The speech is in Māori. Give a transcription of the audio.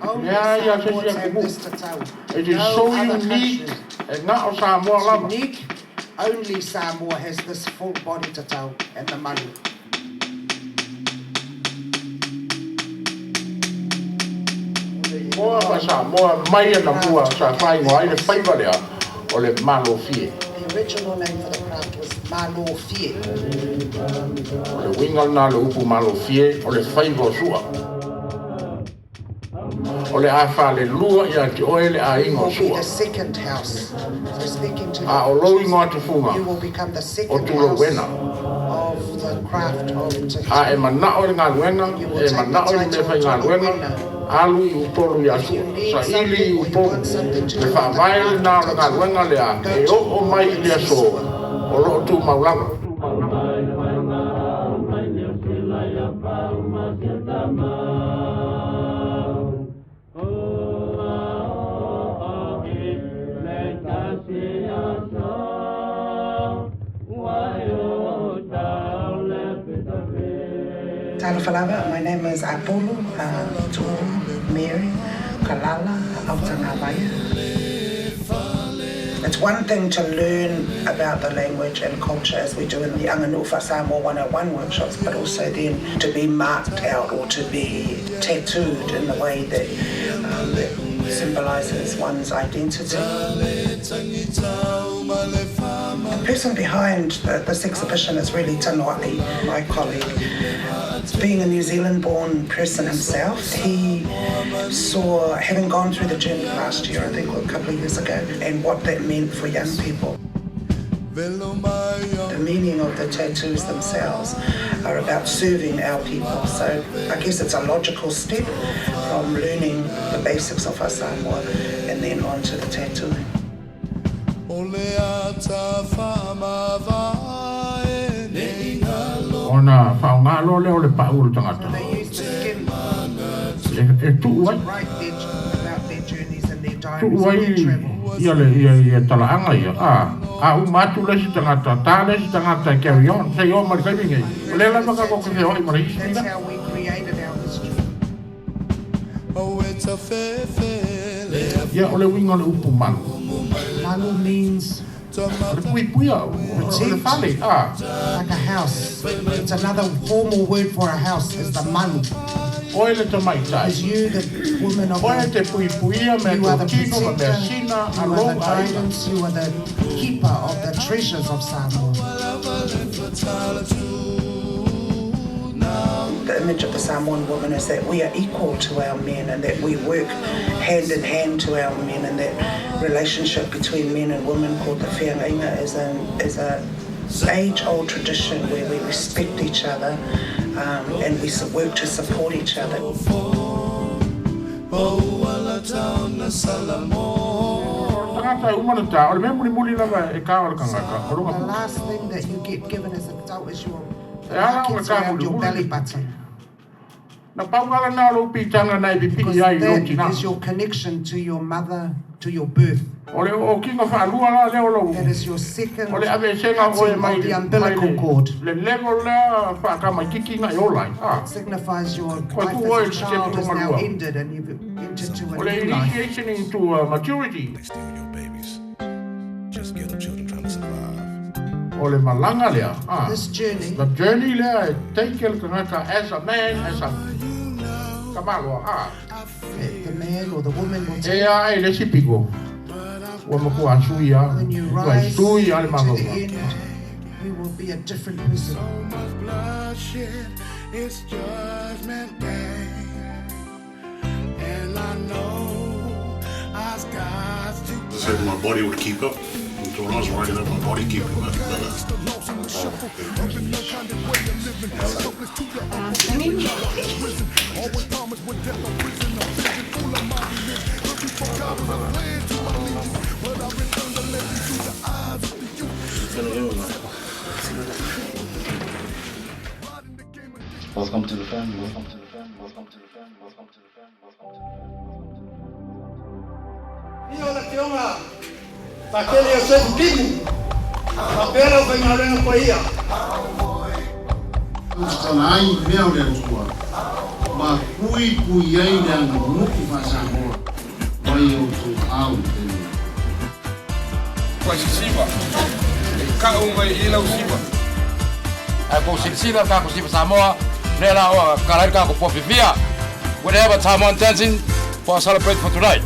Only Yeah, Samoans have this to tell. It is No so other unique. country. And not Samoa It's lava. unique. Only Samoa has this full body to tell and the money. Moa pa Samoa mai na mua sa whai ngoai le whaiva lea o le malo fie. The original name for the craft was Malo Fie. O le winga na le upu malo fie o le whaiva o sua. O le awha le lua ia te oe le a ingo Will be sua. the second house. So speaking to A o lo ingo atu funga. you will become the O second tula house wena. of the craft of Te A e mana o le ngā luenga, e mana o le me whai ngā luenga, alu i upolu i asu. Sa ili i upolu. Le whawai nā o le ngā luenga le a, e o mai i le aso, o lo tu maulanga. Talafalava, my name is Apolo, Tulu, Mary, Kalala, Autangawaya. It's one thing to learn about the language and culture as we do in the Anganufa Samoa 101 workshops, but also then to be marked out or to be tattooed in the way that symbolizes one's identity. The person behind this exhibition is really Tanua'i, my colleague. Being a New Zealand-born person himself, he saw, having gone through the journey last year, I think a couple of years ago, and what that meant for young people. The meaning of the tattoos themselves are about serving our people. So I guess it's a logical step from learning the basics of our Samoa and then on to the tattooing. Ona whaunga lo leo le paulu tangata. They use the skin E tu to wai, write about their journeys and their tu diaries wai, and their travel. ia talaanga ia. A umatu lesi tangata, tā lesi tangata carry on, say o mari kaimingi. Lela maka ko ke hoi mari. That's how we created our history. Ia ole winga le upu man. Malu means Le pui puia, o le whale, like a house. It's another formal word for a house, is the malu. Oe le tamai tai. Is you, the woman of Oe the... te pui puia me You are the tino, me protector, sina, you alo are the guidance, you are the keeper of the treasures of Samoa. The image of the Samoan woman is that we are equal to our men and that we work hand in hand to our men, and that relationship between men and women called the whiangainga is a age-old tradition where we respect each other and we work to support each other. Tangata umana tā, o le mea muli lava e kā o le kangaka, o The runga. last thing that you get given as an adult is your ala o le markings kā around your muli belly muli. button. Na paungala nā lo pitanga nai Because pipiki ai that roti nā. is your connection to your mother, to your birth. O le o kinga whaalua la leo lau. That is your second O le ave senga o e cutting mai of the umbilical cord. Le level la whaakama kiki ngai olai. Signifies your Koe life tu oe as a te child is now tumalua. ended and you've entered to O a le new life. initiation into maturity. They steal your babies. Just ghetto children trying to survive. O le malanga lea. This journey, The journey lea e take el kangaka as a man, as a kamaloa. the man or the woman will E take a e le sipiko. Ua maku a sui a. when you Ua rise to sui a le the mangoa. end. We will be a different person. Bloodshed, it's judgment day, and I know I've got to. I said my body would keep up. So when I was writing up, my body keeping up. Welcome to the family. Welcome to the family. Welcome to the family. Welcome to the family. Welcome to the family. Io la chioma, perché io sono vivo, ma però vengono poi io. Stanai mea o le atua. ma kui ai le anga muki whasangoa. Mai o tō au tēnei. Kwa sisiba, ka mai I lau siba. Ko sisiba ka ko siba Samoa, le la o kalai ka ko popivia. We have a time on dancing for celebrate for tonight.